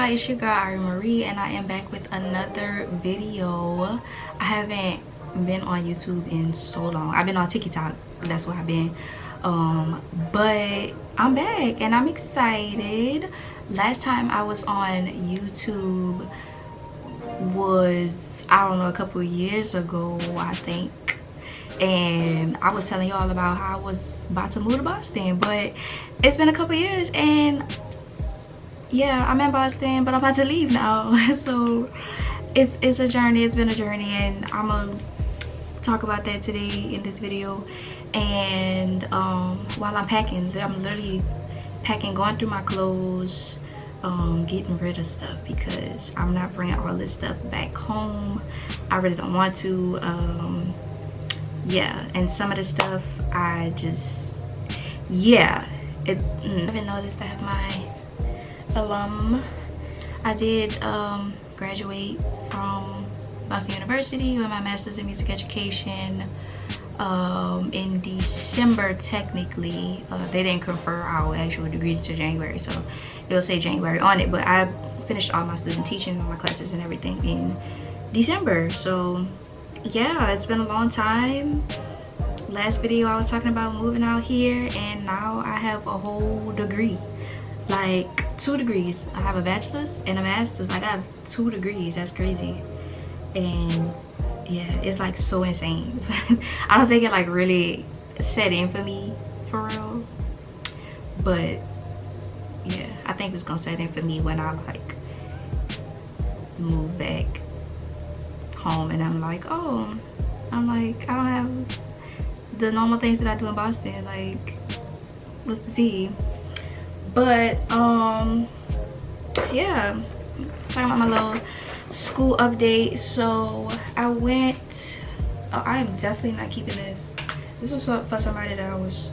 y'all, it's your girl Ari Marie, and I am back with another video. I haven't been on YouTube in so long. I've been on TikTok, that's what I've been. But I'm back and I'm excited. Last time I was on YouTube was, I don't know, a couple of years ago, I think. And I was telling y'all about how I was about to move to Boston, but it's been a couple years, and yeah, I'm in Boston, but I'm about to leave now. So it's a journey. It's been a journey, and I'm gonna talk about that today in this video. And while I'm packing, I'm literally packing, going through my clothes, getting rid of stuff because I'm not bringing all this stuff back home. I really don't want to. Yeah, and some of the stuff I just, yeah, I haven't noticed I have my alum. I did graduate from Boston University with my master's in music education in December. Technically they didn't confer our actual degrees to January, so it'll say January on it, but I finished all my student teaching, all my classes and everything in December. So yeah, it's been a long time. Last video I was talking about moving out here, and now I have a whole degree, like 2 degrees. I have a bachelor's and a master's. Like I have 2 degrees. That's crazy. And yeah, it's like so insane. I don't think it like really set in for me for real, but yeah, I think it's gonna set in for me when I like move back home, and I'm like, oh, I don't have the normal things that I do in Boston. Like, what's the tea? But yeah, talking about my little school update. So I went, I am definitely not keeping this. This was for somebody that I was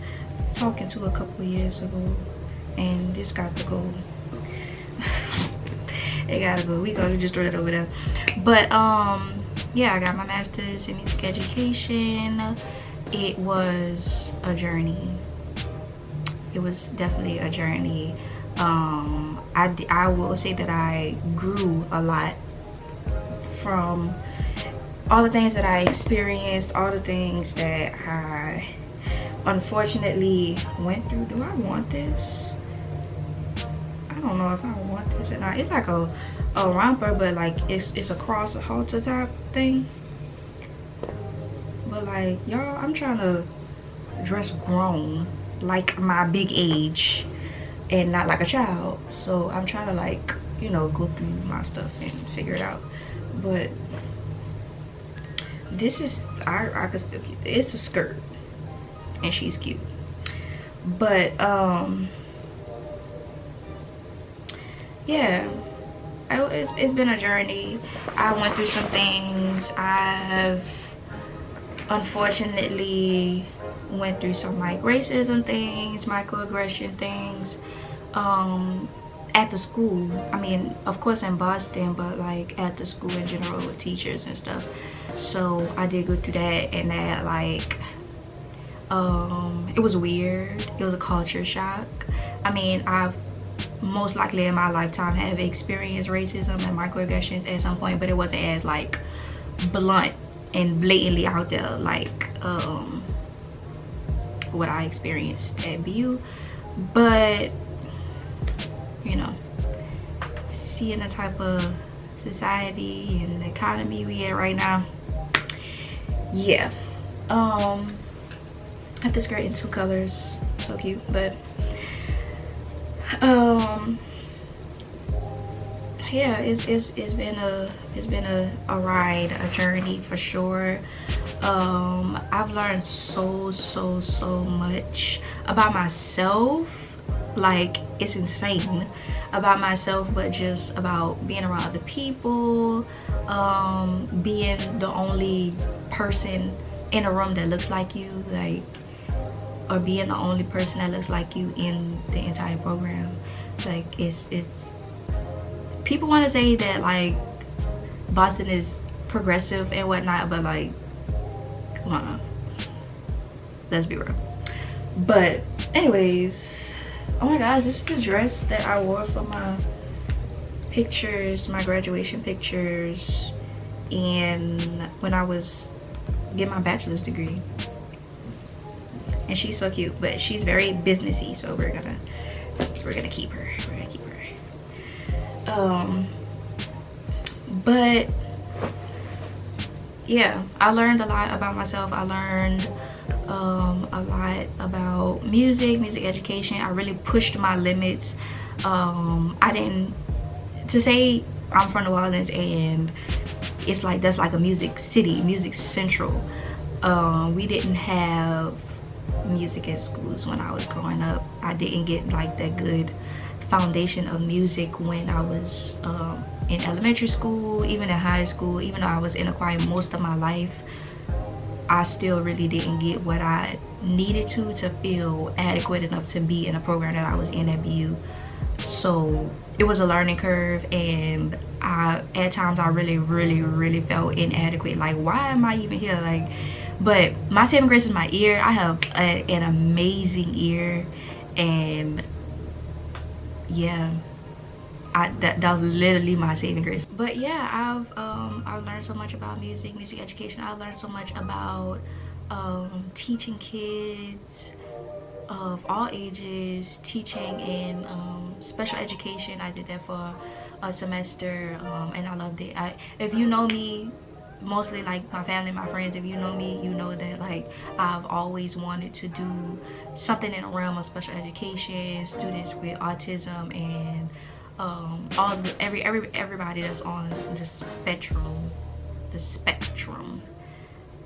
talking to a couple of years ago, and this got to go. It gotta go. We gotta just throw that over there. But yeah, I got my master's in music education. It was a journey. It was definitely a journey. I will say that I grew a lot from all the things that I experienced, all the things that I unfortunately went through. Do I want this? I don't know if I want this or not. It's like a romper, but like it's a cross halter type thing. But like, y'all, I'm trying to dress grown, like my big age, and not like a child. So I'm trying to, like, you know, go through my stuff and figure it out. But this is, I could still keep it. It's a skirt and she's cute. But yeah, it's been a journey. I went through some things. I've unfortunately went through some like racism things, microaggression things at the school. I mean, of course in Boston, but like at the school in general with teachers and stuff. So I did go through that, and that like it was weird. It was a culture shock. I mean, I've most likely in my lifetime have experienced racism and microaggressions at some point, but it wasn't as like blunt and blatantly out there like what I experienced at BU. But you know, seeing the type of society and economy we in right now, yeah. I have this skirt in 2 colors, so cute. But yeah, it's been a ride, a journey for sure. I've learned so much about myself. Like, it's insane about myself, but just about being around other people, being the only person in a room that looks like you, like, or being the only person that looks like you in the entire program. Like, it's people want to say that like Boston is progressive and whatnot, but like, come on, let's be real. But anyways, oh my gosh, this is the dress that I wore for my pictures, my graduation pictures, and when I was getting my bachelor's degree. And she's so cute, but she's very businessy, so we're gonna keep her. But yeah, I learned a lot about myself. I learned a lot about music education. I really pushed my limits. I didn't, to say I'm from New Orleans and it's like that's like a music city, music central. We didn't have music in schools when I was growing up. I didn't get like that good foundation of music when I was in elementary school, even in high school. Even though I was in a choir most of my life, I still really didn't get what I needed to feel adequate enough to be in a program that I was in at BU. So it was a learning curve, and at times I really felt inadequate. Like, why am I even here? Like, but my saving grace is my ear. I have an amazing ear, and yeah, that was literally my saving grace. But yeah, I've learned so much about music education. I learned so much about teaching kids of all ages, teaching in special education. I did that for a semester, and I loved it. If you know me, mostly like my family, my friends, if you know me, you know that like I've always wanted to do something in the realm of special education, students with autism, and everybody that's on the spectrum,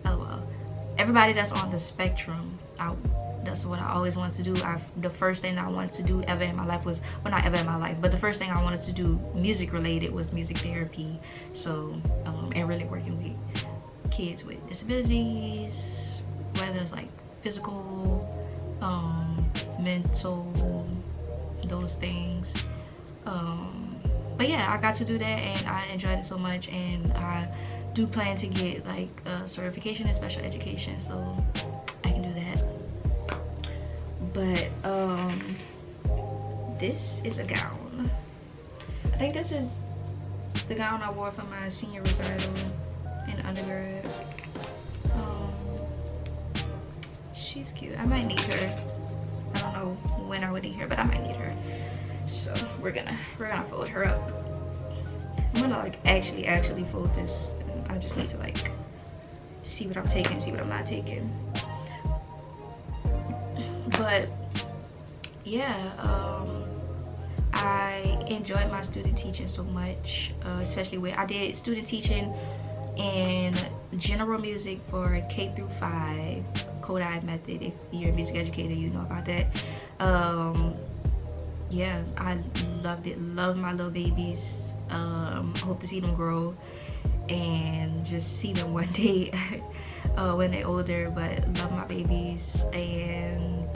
LOL, everybody that's on the spectrum. That's what I always wanted to do. The first thing I wanted to do ever in my life was, well, not ever in my life, but the first thing I wanted to do music related was music therapy. So and really working with kids with disabilities, whether it's like physical, mental, those things. But yeah, I got to do that and I enjoyed it so much, and I do plan to get like a certification in special education, so I can do that. But this is a gown. I think this is the gown I wore for my senior recital in undergrad. She's cute. I might need her. I don't know when I would need her, but I might need her. So we're gonna fold her up. I'm gonna like actually fold this. I just need to like see what I'm taking, see what I'm not taking. But yeah, I enjoyed my student teaching so much, especially when I did student teaching in general music for K through 5 Kodai method. If you're a music educator, you know about that. Yeah, I loved it. Love my little babies. Hope to see them grow and just see them one day when they're older. But love my babies. And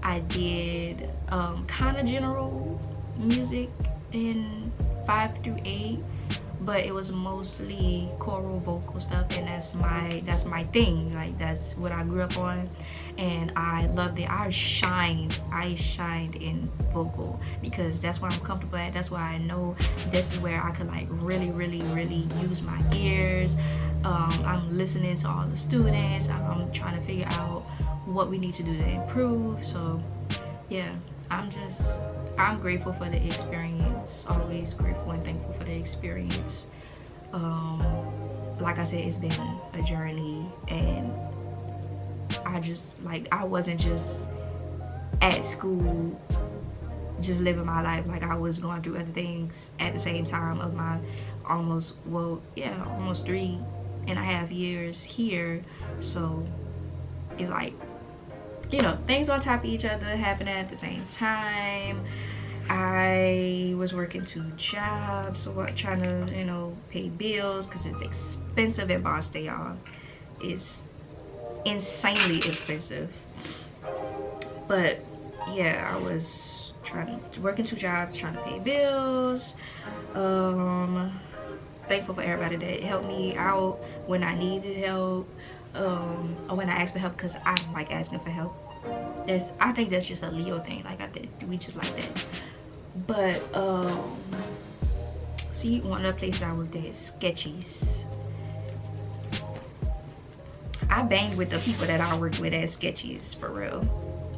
I did kind of general music in 5 through 8, but it was mostly choral vocal stuff, and that's my thing. Like, that's what I grew up on, and I loved it. I shined in vocal because that's where I'm comfortable at. That's why I know this is where I could like really use my ears. I'm listening to all the students. I'm trying to figure out what we need to do to improve. So yeah, I'm grateful for the experience. Always grateful and thankful for the experience. Like I said, it's been a journey, and I wasn't just at school just living my life. Like, I was going through other things at the same time of my almost 3.5 years here. So it's like, you know, things on top of each other happening at the same time. I was working 2 jobs, so trying to, you know, pay bills because it's expensive in Boston, y'all. It's insanely expensive. But yeah, I was working 2 jobs, trying to pay bills. Thankful for everybody that helped me out when I needed help, or when I asked for help, because I don't like asking for help. I think that's just a Leo thing. Like, we just like that. But See, one of the places I worked at is Sketchies. I banged with the people that I worked with at Sketchies, for real.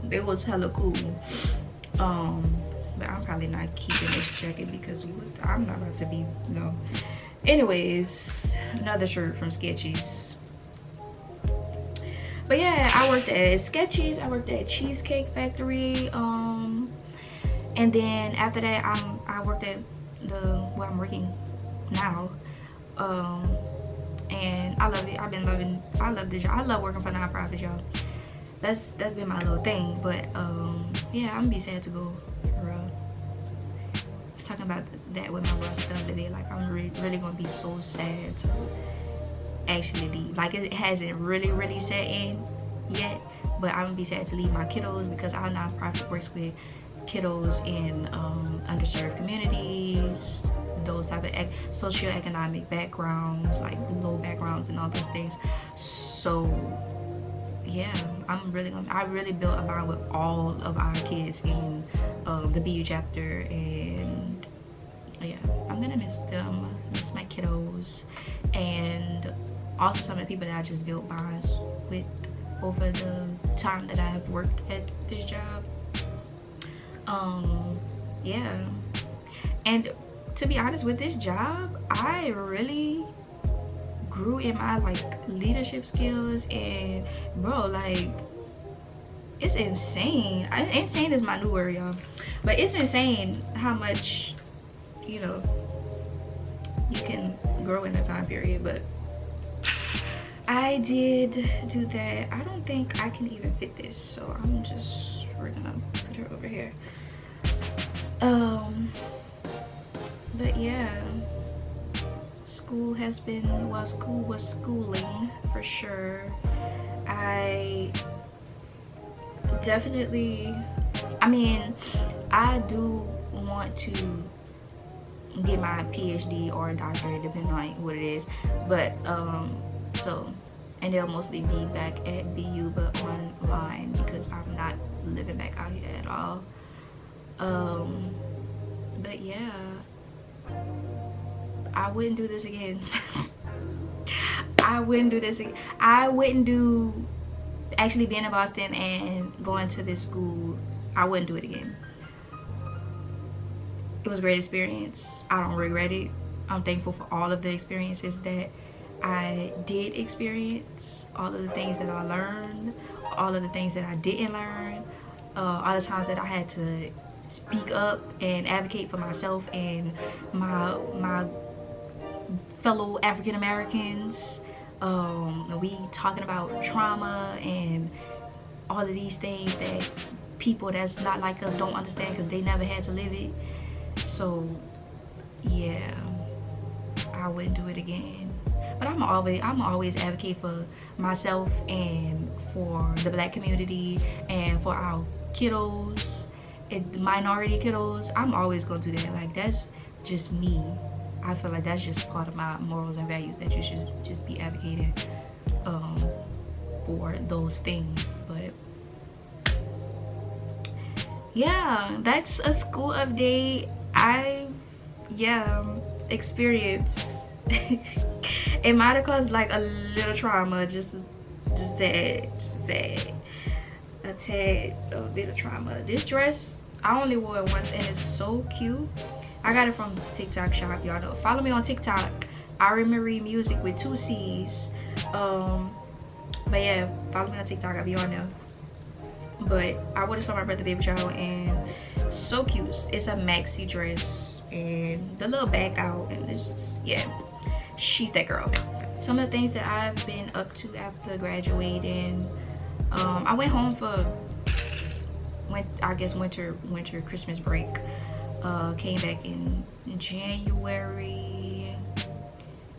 It was hella cool. But I'm probably not keeping this jacket because I'm not about to be, no. Anyways, another shirt from Sketchies. But yeah, I worked at Sketchies. I worked at Cheesecake Factory. And then after that, I worked at where I'm working now. And I love it. I love this job. I love working for nonprofits, y'all. That's been my little thing. But yeah, I'm gonna be sad to go. I was talking about that with my Russ the other day. Like, I'm really gonna be so sad to actually leave. Like, it hasn't really set in yet, but I'm gonna be sad to leave my kiddos, because our nonprofit works with kiddos in underserved communities, those type of socioeconomic backgrounds, like low backgrounds and all those things. So yeah, I really built a bond with all of our kids in the BU chapter, and yeah, I'm gonna miss them, miss my kiddos, and also some of the people that I just built bonds with over the time that I've worked at this job. Yeah, and to be honest, with this job, I really grew in my like leadership skills, and bro, like, it's insane. Insane is my new word, y'all, but it's insane how much, you know, you can grow in a time period. But I did do that. I don't think I can even fit this, so we're gonna put her over here. But yeah, school has been, well, school was schooling for sure. I definitely, I mean, I do want to get my PhD or a doctorate, depending on what it is. But so, and they'll mostly be back at BU, but online, because I'm not living back out here at all. But yeah, I wouldn't do this again. I wouldn't do this again. I wouldn't do actually being in Boston and going to this school. I wouldn't do it again. It was a great experience. I don't regret it. I'm thankful for all of the experiences that I did experience, all of the things that I learned, all of the things that I didn't learn, all the times that I had to speak up and advocate for myself and my fellow African Americans. We talking about trauma and all of these things that people that's not like us don't understand, because they never had to live it. So yeah, I wouldn't do it again. But I'm always advocate for myself and for the Black community and for our kiddos, minority kiddos. I'm always gonna do that. Like, that's just me. I feel like that's just part of my morals and values, that you should just be advocating for those things. But yeah, that's a school update. Experienced. It might have caused like a little trauma, just a tad bit of trauma. This dress, I only wore it once, and it's so cute. I got it from TikTok shop, y'all know. Follow me on TikTok, Ari Marie Music with 2 C's. But yeah, follow me on TikTok, I'll be on there. But I wore this for my birthday baby shower, and so cute. It's a maxi dress and the little back out, and it's just, yeah, she's that girl. Some of the things that I've been up to after graduating, I went home for winter Christmas break. Came back in January,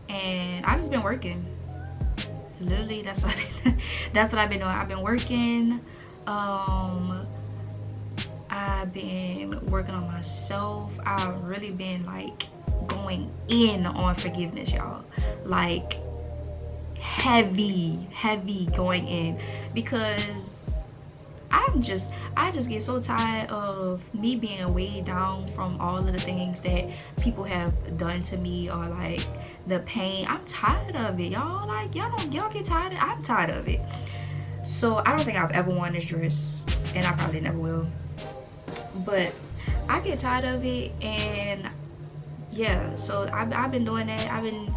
and I just been working. Literally, that's what I've been doing. I've been working. I've been working on myself. I've really been like going in on forgiveness, y'all. Like heavy going in, because I just get so tired of me being weighed down from all of the things that people have done to me, or like the pain. I'm tired of it, y'all. Like y'all get tired of it? I'm tired of it. So I don't think I've ever worn this dress, and I probably never will, but I get tired of it. And yeah, so I've been doing that. I've been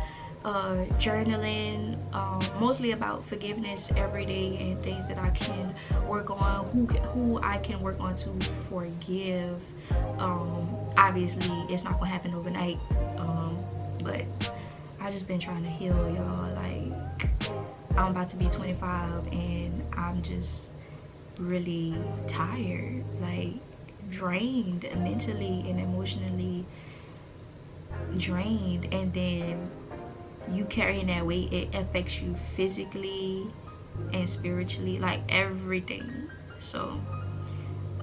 journaling, mostly about forgiveness every day, and things that I can work on, who I can work on to forgive. Obviously it's not gonna happen overnight, but I just been trying to heal, y'all. Like, I'm about to be 25 and I'm just really tired, like drained, mentally and emotionally drained. And then you carrying that weight, it affects you physically and spiritually, like everything. So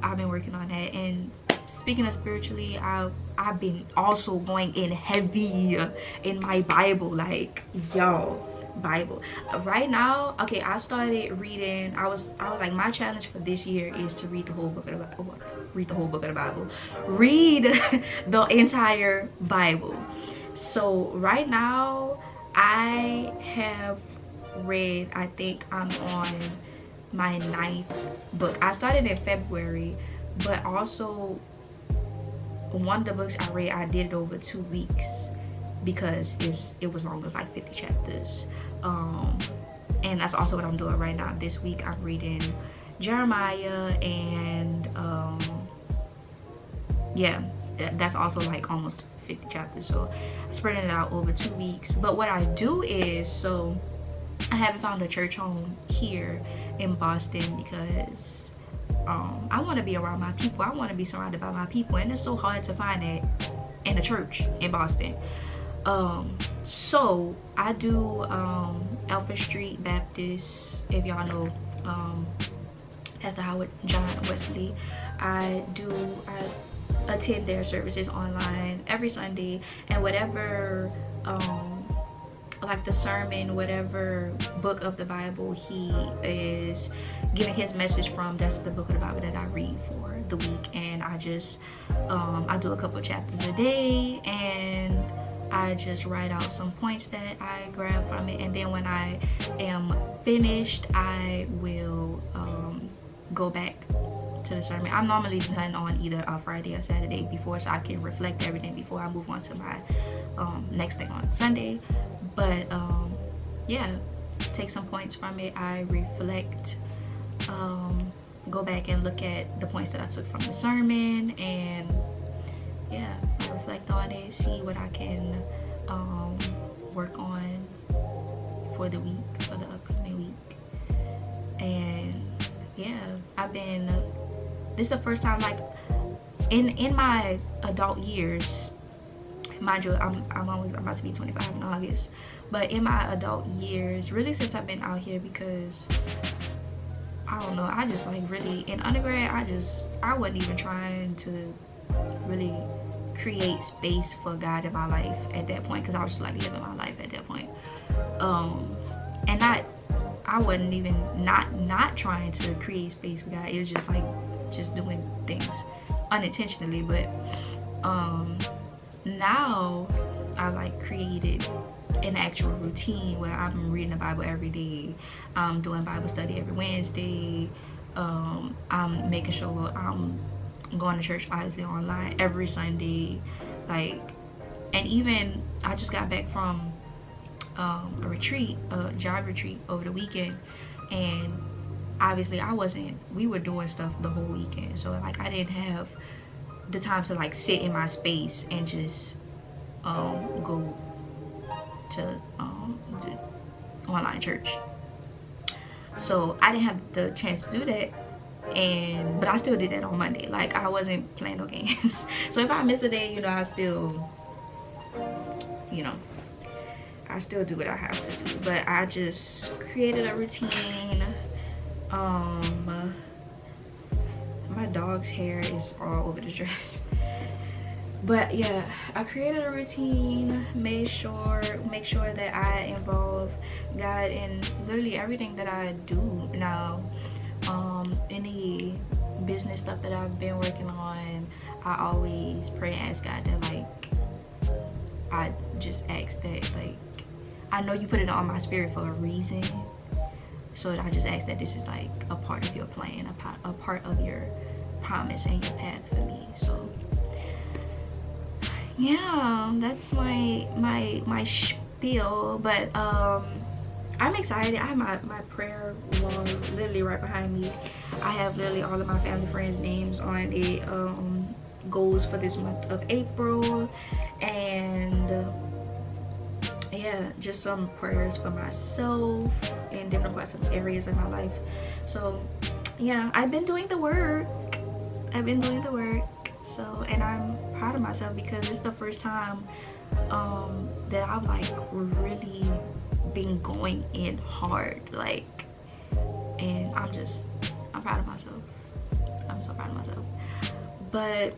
I've been working on that. And speaking of spiritually, I've been also going in heavy in my Bible. Like, yo, Bible right now. Okay, I started reading. I was like, my challenge for this year is to read the whole book of the Bible. Read the whole book of the Bible. Read the entire Bible. So right now I have read, I think I'm on my 9th book. I started in February, but also one of the books I read, I did it over 2 weeks because it was long. It was like 50 chapters. And that's also what I'm doing right now. This week I'm reading Jeremiah, and yeah, that's also like almost 50 chapters. So I'm spreading it out over 2 weeks. But what I do is, so I haven't found a church home here in Boston because I want to be around my people. I want to be surrounded by my people, and it's so hard to find that in a church in Boston. So I do Alpha Street Baptist, if y'all know Pastor Howard John Wesley. I attend their services online every Sunday, and whatever like the sermon, whatever book of the Bible he is giving his message from, that's the book of the Bible that I read for the week. And I just I do a couple chapters a day, and I just write out some points that I grab from it, and then when I am finished, I will go back to the sermon. I'm normally done on either a Friday or Saturday before, so I can reflect everything before I move on to my next thing on Sunday. But yeah, take some points from it. I reflect, go back and look at the points that I took from the sermon, and yeah, I reflect on it, see what I can work on for the week, for the upcoming week. And yeah, I've been, this is the first time, like in my adult years, mind you, I'm about to be 25 in August, but in my adult years, really since I've been out here, because I don't know, I just like really in undergrad, I wasn't even trying to really create space for God in my life at that point, because I was just like living my life at that point, and I wasn't even not trying to create space for God. It was just like just doing things unintentionally. But now I like created an actual routine where I'm reading the Bible every day. I'm doing Bible study every Wednesday. I'm making sure I'm going to church obviously online every Sunday. Like, and even I just got back from a retreat, a job retreat over the weekend, and obviously we were doing stuff the whole weekend, so like I didn't have the time to like sit in my space and just go to the online church. So I didn't have the chance to do that, but I still did that on Monday. Like, I wasn't playing no games. So if I miss a day, I still, I still do what I have to do. But I just created a routine. My dog's hair is all over the dress. But yeah, I created a routine, make sure that I involve God in literally everything that I do now. any business stuff that I've been working on, I always pray and ask God that, like, I just ask that, like, I know you put it on my spirit for a reason, so I just ask that this is like a part of your plan, a part of your promise and your path for me. So yeah, that's my spiel. But I'm excited. I have my prayer wall literally right behind me. I have literally all of my family friends names on it. Goals for this month of April, and yeah, just some prayers for myself in different parts of areas of my life. So yeah, I've been doing the work. So, and I'm proud of myself because it's the first time that I've like really been going in hard, like, and I'm proud of myself. I'm so proud of myself. But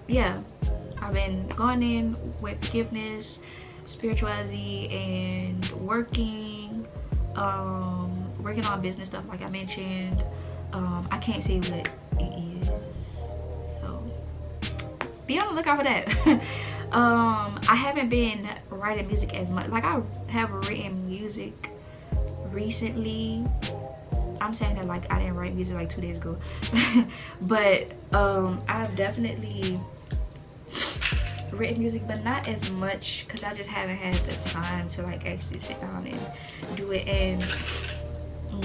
yeah, I've been going in with forgiveness, spirituality, and working on business stuff like I mentioned. I can't say what it is, so be on the lookout for that. I haven't been writing music as much. Like, I have written music recently. I'm saying that like I didn't write music like 2 days ago. But I've definitely written music, but not as much because I just haven't had the time to like actually sit down and do it. And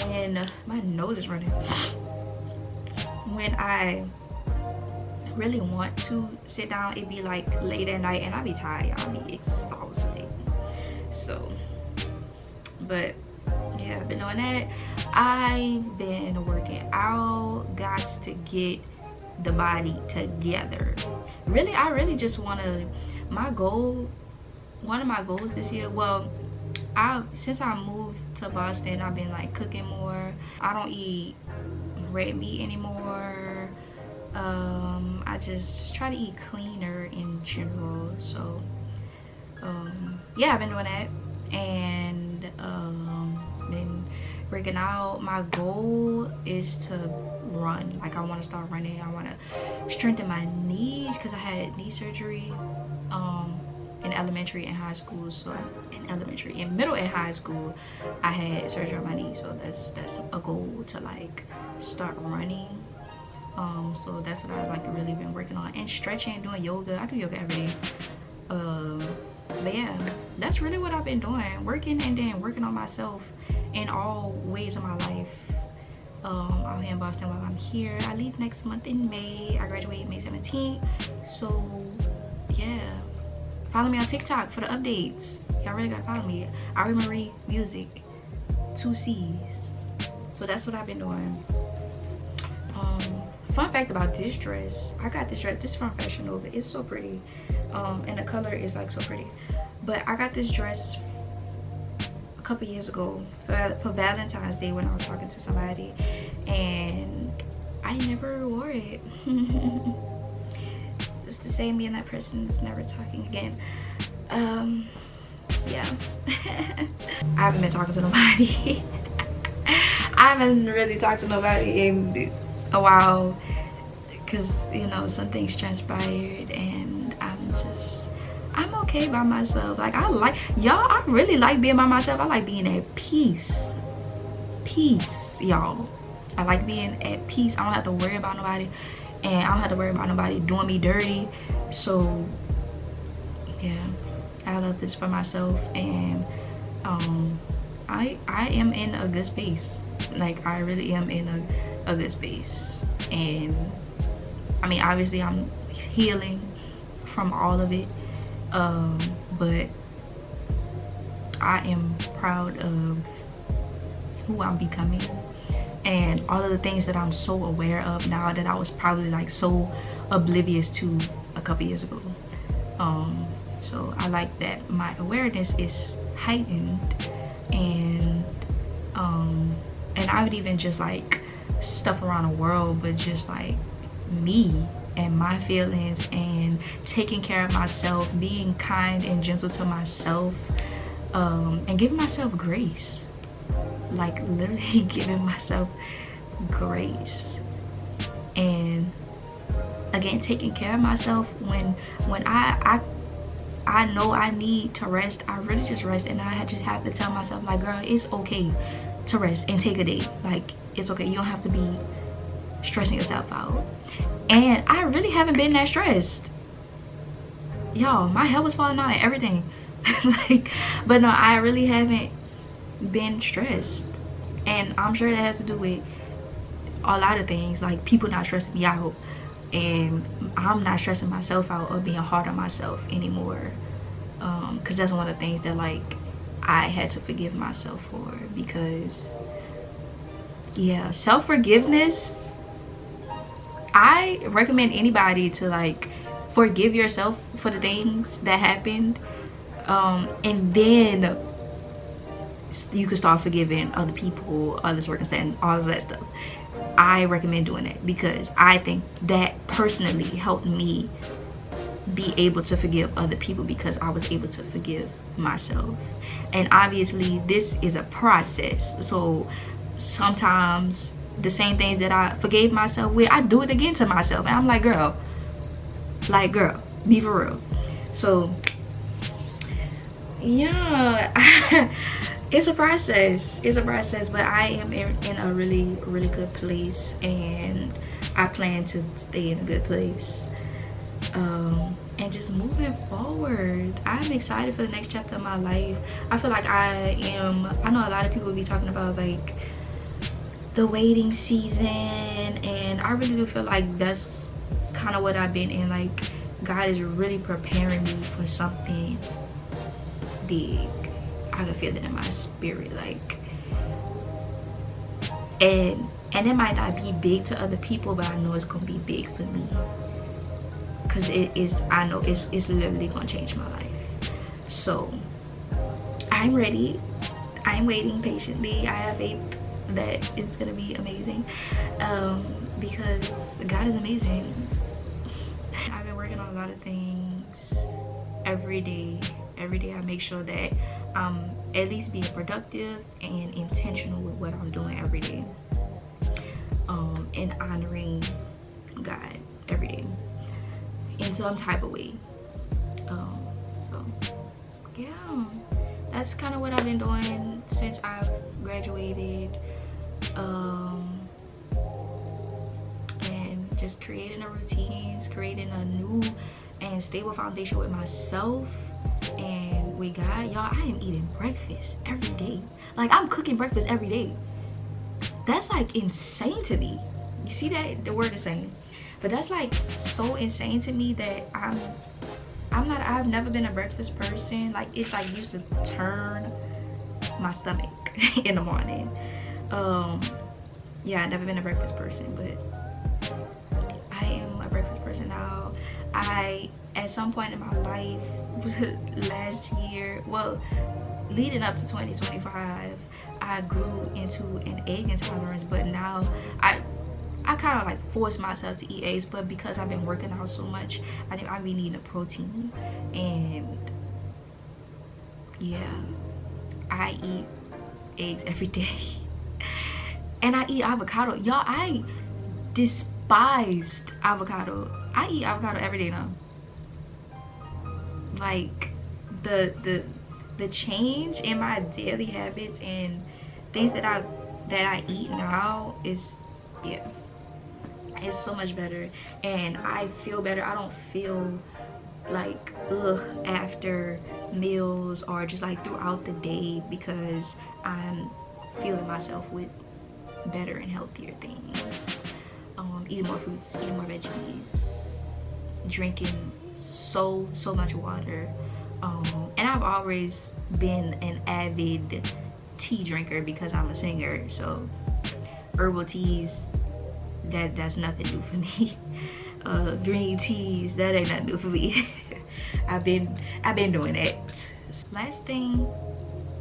when my nose is running, when I really want to sit down, it'd be like late at night and I'll be tired, I'll be exhausted. So, but yeah, I've been doing that. I've been working out, got to get the body together. Really, I really just want to, one of my goals this year, well, since I moved to Boston, I've been like cooking more. I don't eat red meat anymore. I just try to eat cleaner in general. So yeah, I've been doing that, and been working out. My goal is to run. Like, I want to start running. I want to strengthen my knees because I had knee surgery in elementary and high school. So in middle and high school I had surgery on my knee, so that's a goal to like start running. So that's what I've like really been working on, and stretching, doing yoga. I do yoga every day. But yeah, that's really what I've been doing, working, and then working on myself in all ways of my life. I'm here in Boston while I'm here. I leave next month in May. I graduate May 17th. So yeah, follow me on TikTok for the updates. Y'all really gotta follow me. ARI Marie Music, 2 C's. So that's what I've been doing. Fun fact about this dress, I got this dress, this is from Fashion Nova. It's so pretty, and the color is like so pretty. But I got this dress a couple years ago for Valentine's Day when I was talking to somebody, and I never wore it. Just to say me and that person is never talking again. Yeah. I haven't been talking to nobody. I haven't really talked to nobody in a while because, you know, some things transpired, and I'm okay by myself. Like, I really like being by myself. I like being at peace, y'all. I like being at peace. I don't have to worry about nobody, and I don't have to worry about nobody doing me dirty. So yeah, I love this for myself, and I am in a good space. Like, I really am in a good space. And I mean, obviously I'm healing from all of it, but I am proud of who I'm becoming and all of the things that I'm so aware of now that I was probably like so oblivious to a couple years ago. So I like that my awareness is heightened, and I would even just like stuff around the world, but just like me and my feelings, and taking care of myself, being kind and gentle to myself, and giving myself grace. like literally giving myself grace, and again taking care of myself when I know I need to rest. I really just rest, and I just have to tell myself like, girl, it's okay to rest and take a day. Like, it's okay, you don't have to be stressing yourself out. And I really haven't been that stressed, y'all. My hair was falling out and everything. Like, but no, I really haven't been stressed, and I'm sure that has to do with a lot of things, like people not stressing me out, and I'm not stressing myself out or being hard on myself anymore, because that's one of the things that like I had to forgive myself for, because yeah, self-forgiveness, I recommend anybody to like forgive yourself for the things that happened, and then you can start forgiving other people, other circumstances, all of that stuff. I recommend doing it because I think that personally helped me be able to forgive other people, because I was able to forgive myself. And obviously this is a process, so sometimes the same things that I forgave myself with, I do it again to myself, and I'm like, girl, be for real. So yeah, it's a process, but I am in a really good place, and I plan to stay in a good place, and just moving forward. I'm excited for the next chapter of my life. I feel like I know a lot of people be talking about like the waiting season, and I really do feel like that's kind of what I've been in. Like, God is really preparing me for something big. I can feel it in my spirit, like, and it might not be big to other people, but I know it's gonna be big for me, because I know it's literally gonna change my life. So I'm ready. I'm waiting patiently. I have faith that it's gonna be amazing, because God is amazing. I've been working on a lot of things every day. I make sure that I'm at least being productive and intentional with what I'm doing every day, and honoring God every day in some type of way. So yeah, that's kind of what I've been doing since I've graduated, and just creating a routines, creating a new and stable foundation with myself and with God. Y'all, I am eating breakfast every day. Like, I'm cooking breakfast every day. That's like insane to me. You see that? The word insane. But that's like so insane to me that I've never been a breakfast person. Like, it's like used to turn my stomach in the morning. Yeah, I've never been a breakfast person, but I am a breakfast person now. At some point in my life last year, well, leading up to 2025, I grew into an egg intolerance, but now I kind of like force myself to eat eggs, but because I've been working out so much, I've been eating a protein, and yeah, I eat eggs every day. And I eat avocado. Y'all, I despised avocado. I eat avocado every day now. Like, the change in my daily habits and things that I eat now is, yeah, it's so much better, and I feel better. I don't feel like ugh after meals or just like throughout the day, because I'm feeling myself with better and healthier things. Eating more fruits, eating more veggies, drinking so much water, and I've always been an avid tea drinker because I'm a singer, so herbal teas, that's nothing new for me. Green teas, that ain't nothing new for me. I've been doing that. Last thing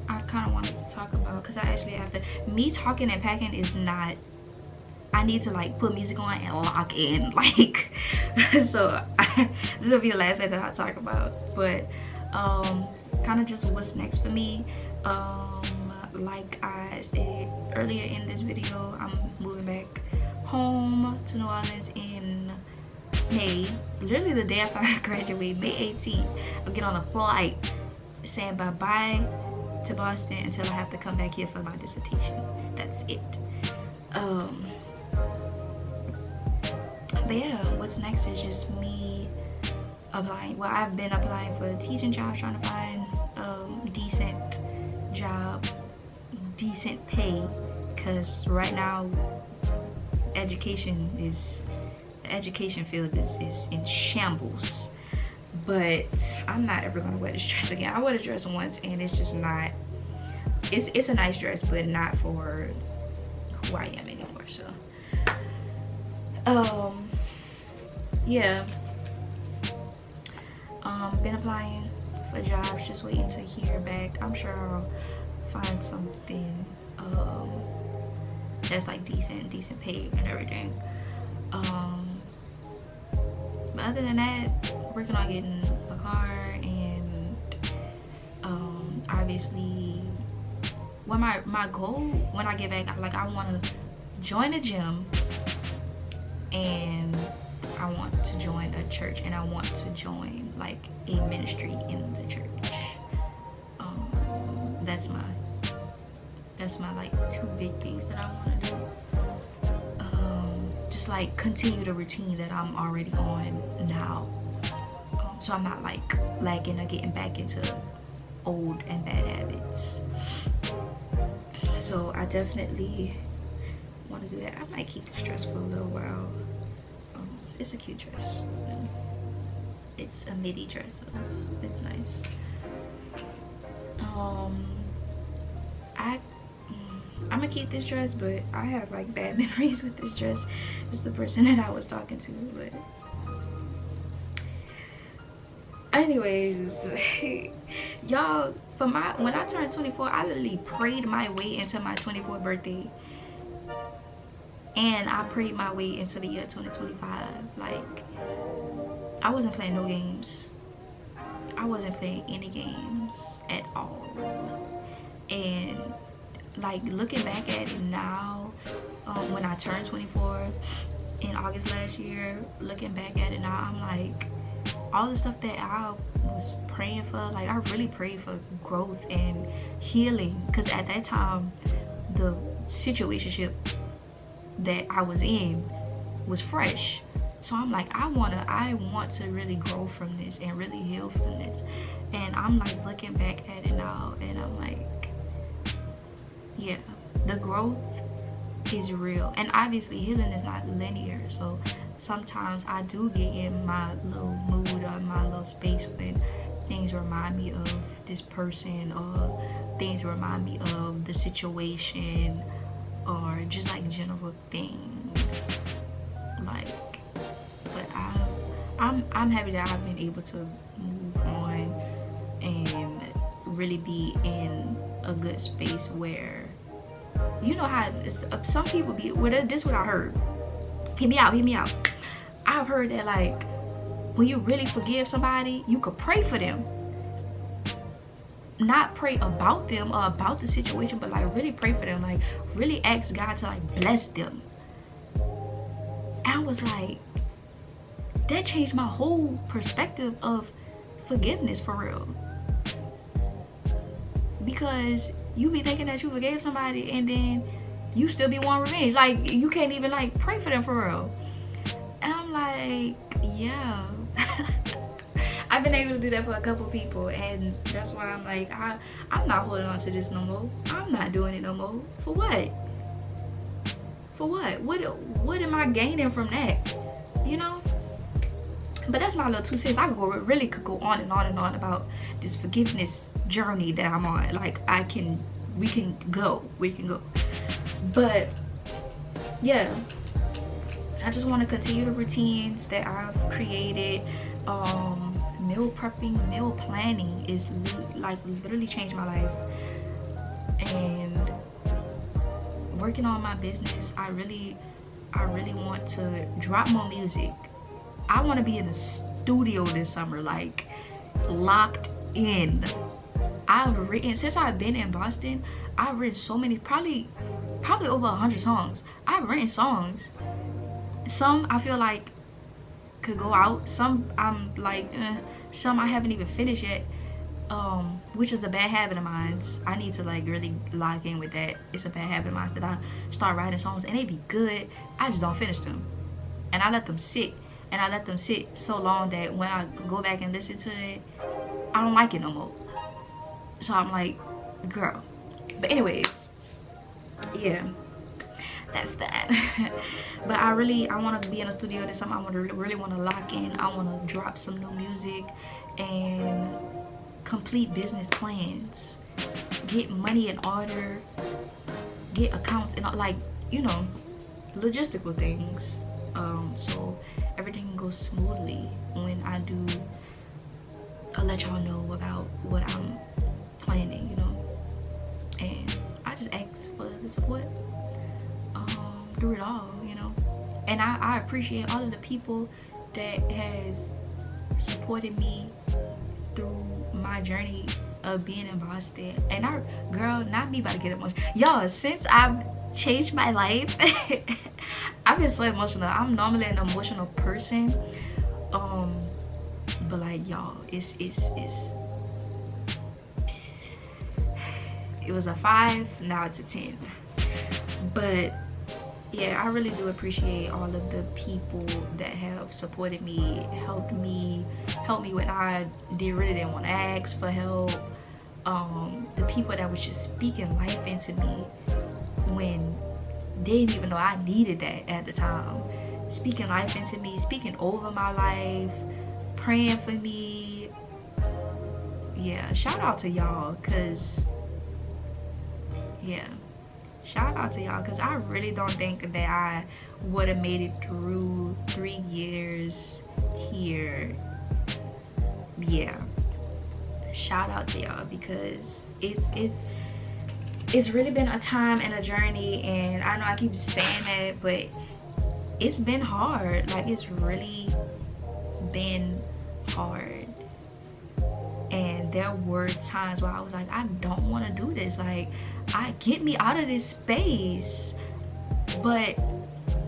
I kind of wanted to talk about, because I actually have to, me talking and packing is not, I need to like put music on and lock in, like, so this will be the last thing that I talk about. But kind of just what's next for me. like I said earlier in this video, I'm moving back home to New Orleans in May, literally the day after I graduate, May 18th. I'll get on a flight saying bye-bye to Boston until I have to come back here for my dissertation. That's it. But yeah, what's next is just me applying. Well, I've been applying for teaching jobs, trying to find decent job, decent pay, because right now the education field is in shambles. But I'm not ever gonna wear this dress again. I wore the dress once and it's just not, it's a nice dress, but not for who I am anymore. So yeah, been applying for jobs, just waiting to hear back. I'm sure I'll find something that's like decent pay and everything. But other than that, working on getting a car, and obviously, well, my goal when I get back, like, I want to join a gym, and I want to join a church, and I want to join like a ministry in the church. That's my like two big things that I want to do. Just like continue the routine that I'm already on now, so I'm not like lagging or getting back into old and bad habits. So I definitely want to do that. I might keep this dress for a little while. It's a cute dress. It's a midi dress, so it's nice. I'm gonna keep this dress, but I have like bad memories with this dress. It's the person that I was talking to. But anyways, y'all, when I turned 24, I literally prayed my way into my 24th birthday, and I prayed my way into the year 2025. Like, I wasn't playing no games. I wasn't playing any games at all. And like, looking back at it now, when I turned 24 in August last year, looking back at it now, I'm like, all the stuff that I was praying for, like, I really prayed for growth and healing, because at that time the situationship that I was in was fresh. So I'm like, I want to really grow from this and really heal from this. And I'm like looking back at it now, and I'm like, yeah, the growth is real. And obviously healing is not linear, so sometimes I do get in my little mood or my little space when things remind me of this person, or things remind me of the situation, or just like general things. Like, but I'm happy that I've been able to move on and really be in a good space where, you know how some people be, well, this is what I heard. Hear me out. I've heard that, like, when you really forgive somebody, you could pray for them. Not pray about them or about the situation, but like really pray for them. Like, really ask God to like bless them. And I was like, that changed my whole perspective of forgiveness, for real. Because you be thinking that you forgave somebody and then you still be wanting revenge. Like, you can't even like pray for them, for real. And I'm like, yeah. I've been able to do that for a couple people, and that's why I'm like, I'm not holding on to this no more. I'm not doing it no more. For what? For what? What am I gaining from that? You know? But that's my little 2 cents. I really could go on and on and on about this forgiveness journey that I'm on. Like, we can go. But yeah, I just want to continue the routines that I've created. Meal prepping, meal planning is like literally changed my life. And working on my business, I really want to drop more music. I want to be in the studio this summer, like locked in. I've written, since I've been in Boston, I've written so many, probably over 100 songs. I've written songs. Some I feel like could go out. Some I'm like, some I haven't even finished yet. Which is a bad habit of mine. I need to like really lock in with that. It's a bad habit of mine that I start writing songs and they be good. I just don't finish them. And I let them sit. And I let them sit so long that when I go back and listen to it, I don't like it no more. So I'm like, girl. But anyways, yeah, that's that. But I want to be in a studio this summer. I really want to lock in. I want to drop some new music and complete business plans, get money in order, get accounts and like, you know, logistical things, so everything goes smoothly. When I do, I'll let y'all know about what I'm planning, you know. And I just ask for the support through it all, you know. And I appreciate all of the people that has supported me through my journey of being in Boston. And girl, not me about to get emotional, y'all. Since I've changed my life, I've been so emotional. I'm normally an emotional person, but like, y'all, it was a 5, now it's a 10. But yeah, I really do appreciate all of the people that have supported me, helped me when I really didn't want to ask for help. The people that was just speaking life into me when they didn't even know I needed that at the time. Speaking life into me, speaking over my life, praying for me. Yeah, shout out to y'all, cause yeah, shout out to y'all, because I really don't think that I would have made it through 3 years here. Yeah, shout out to y'all, because it's really been a time and a journey. And I know I keep saying that, but it's been hard. Like, it's really been hard. And there were times where I was like, I don't want to do this. Like, get me out of this space. But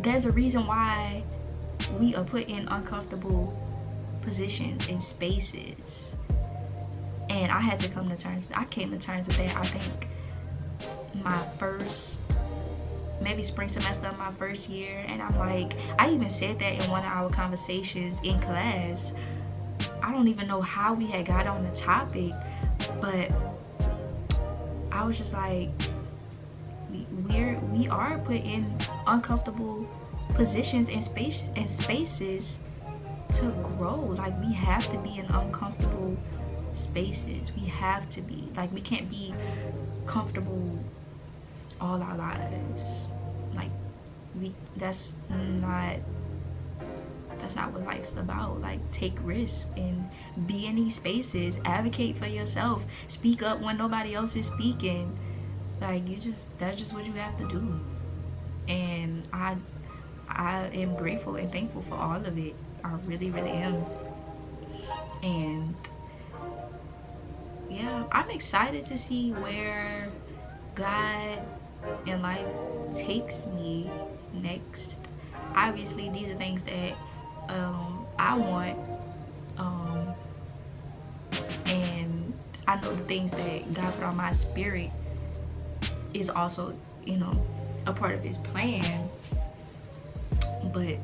there's a reason why we are put in uncomfortable positions and spaces. And I had to come to terms. I came to terms with that, I think, my first, maybe spring semester of my first year. And I'm like, I even said that in one of our conversations in class. I don't even know how we had got on the topic, but I was just like, we are put in uncomfortable positions and spaces to grow. Like, we have to be in uncomfortable spaces. We have to be, like, we can't be comfortable all our lives. Like, that's not what life's about. Like, take risks and be in these spaces, advocate for yourself, speak up when nobody else is speaking. Like, that's just what you have to do. And I am grateful and thankful for all of it. I really, really am. And yeah, I'm excited to see where God and life takes me next. Obviously, these are things that I want, and I know the things that God put on my spirit is also, you know, a part of his plan. But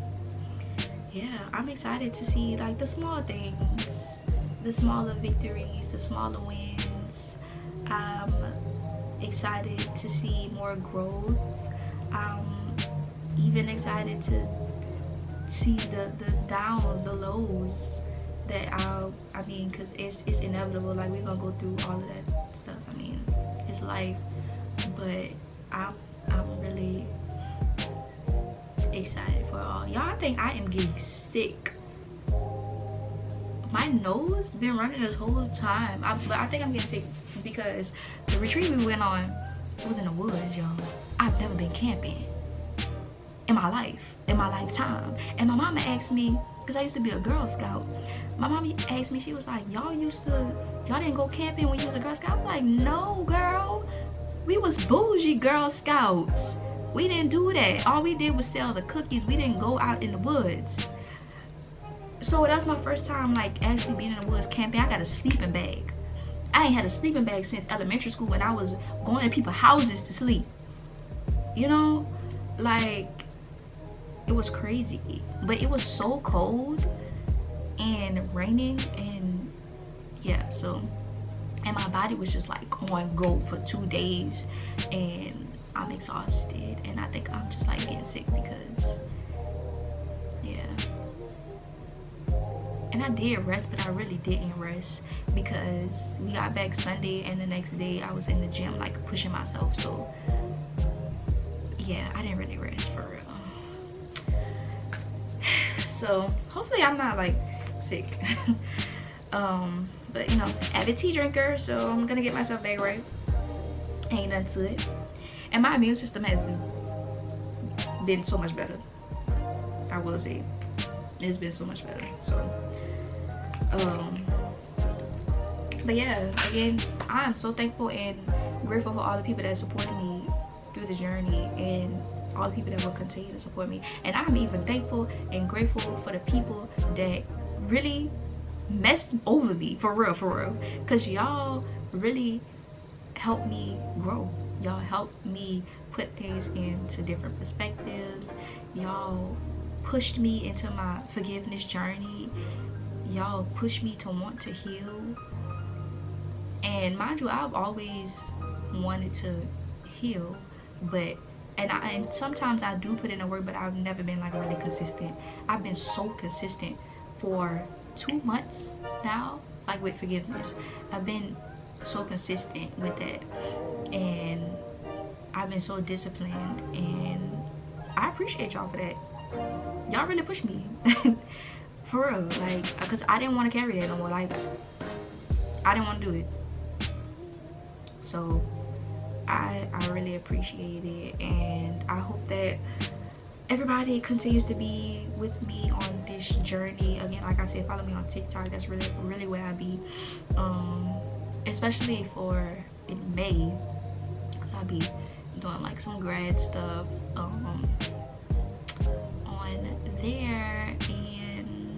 yeah, I'm excited to see, like, the small things, the smaller victories, the smaller wins. I'm excited to see more growth. I'm even excited to see the downs, the lows that I mean, because it's inevitable. Like, we're gonna go through all of that stuff. I mean, it's life. But I'm really excited for all y'all. I think I am getting sick. My nose been running this whole time, but I think I'm getting sick because the retreat we went on was in the woods, y'all. I've never been camping in my life, in my lifetime. And my mama asked me, because I used to be a Girl Scout. My mom asked me, she was like, y'all didn't go camping when you was a Girl Scout? I'm like, no, girl. We was bougie Girl Scouts. We didn't do that. All we did was sell the cookies. We didn't go out in the woods. So that was my first time like actually being in the woods camping. I got a sleeping bag. I ain't had a sleeping bag since elementary school when I was going to people's houses to sleep. You know, like, it was crazy. But it was so cold and raining, and yeah, so, and my body was just like on go for 2 days, and I'm exhausted, and I think I'm just like getting sick because, yeah. And I did rest, but I really didn't rest because we got back Sunday, and the next day I was in the gym like pushing myself. So yeah, I didn't really rest for real. So hopefully I'm not like sick. But you know, avid tea drinker, so I'm gonna get myself back right. Ain't nothing to it. And my immune system has been so much better. I will say, it's been so much better. So but yeah, again, I'm so thankful and grateful for all the people that supported me through this journey, and all the people that will continue to support me. And I'm even thankful and grateful for the people that really messed over me, for real, because y'all really helped me grow. Y'all helped me put things into different perspectives. Y'all pushed me into my forgiveness journey. Y'all pushed me to want to heal. And mind you, I've always wanted to heal, but and sometimes I do put in the work, but I've never been like really consistent. I've been so consistent for 2 months now, like with forgiveness. I've been so consistent with that, and I've been so disciplined, and I appreciate y'all for that. Y'all really pushed me. For real, like, because I didn't want to carry that no more. Like, I didn't want to do it. So I really appreciate it, and I hope that everybody continues to be with me on this journey. Again, like I said, follow me on TikTok. That's really where I be, especially for in May, so I'll be doing like some grad stuff on there. And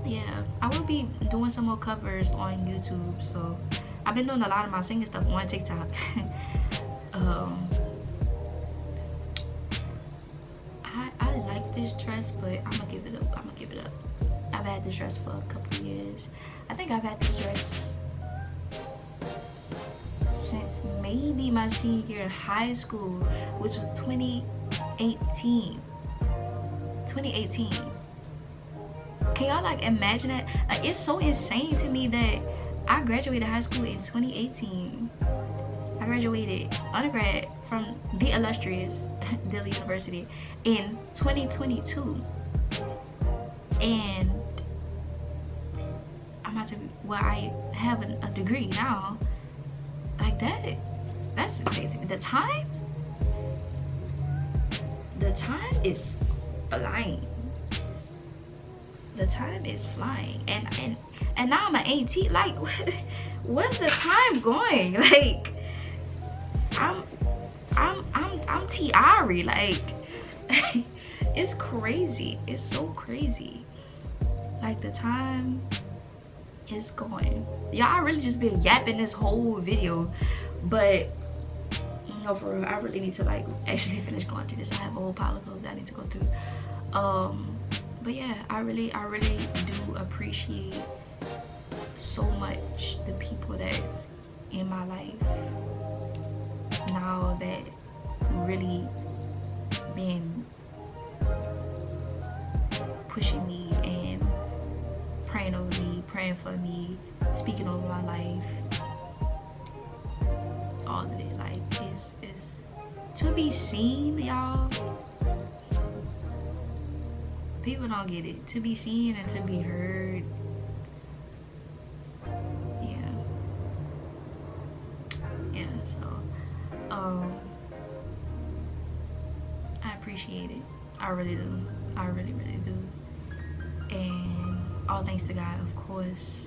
yeah, I will be doing some more covers on YouTube. So I've been doing a lot of my singing stuff on TikTok. I like this dress, but I'm gonna give it up. I've had this dress for a couple years. I think I've had this dress since maybe my senior year in high school, which was 2018. Can y'all like imagine that? Like, it's so insane to me that I graduated high school in 2018. I graduated undergrad from the illustrious Delhi University in 2022, and I'm about to, well, I have a degree now. Like that's insane to me. The time is flying. The time is flying, and now I'm an 18. Like, where's the time going? Like, I'm ARI. Like, it's crazy. It's so crazy. Like, the time is going. Y'all, I really just been yapping this whole video, but you know, for real, I really need to like actually finish going through this. I have a whole pile of clothes that I need to go through. But yeah, I really do appreciate so much the people that's in my life now that really been pushing me and praying over me, praying for me, speaking over my life, all of it. Like, it's to be seen, y'all. People don't get it. To be seen and to be heard. Yeah, so I appreciate it. I really do. I really do. and all thanks to God, of course,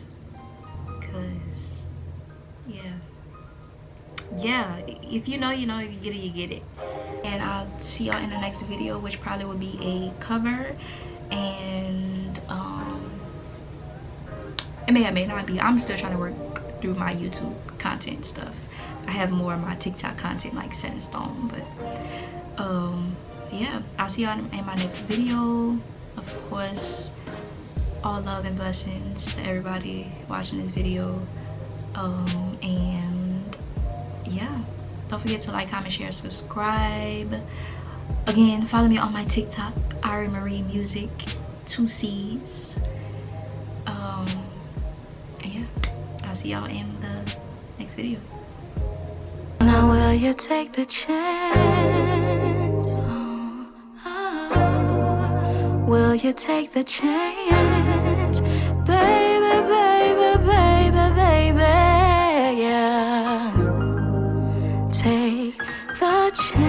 because yeah, if you know, you know. If you get it, you get it. And I'll see y'all in the next video, which probably will be a cover, and it may or may not be. I'm still trying to work through my YouTube content stuff. I have more of my TikTok content like set in stone, but yeah, I'll see y'all in my next video. Of course, all love and blessings to everybody watching this video, and yeah, don't forget to like, comment, share, subscribe. Again, follow me on my TikTok, ARI Marie Music, 2 C's. Yeah, I'll see y'all in the next video. Now will you take the chance? Will you take the chance? Baby, baby, baby, baby, yeah. Take the chance.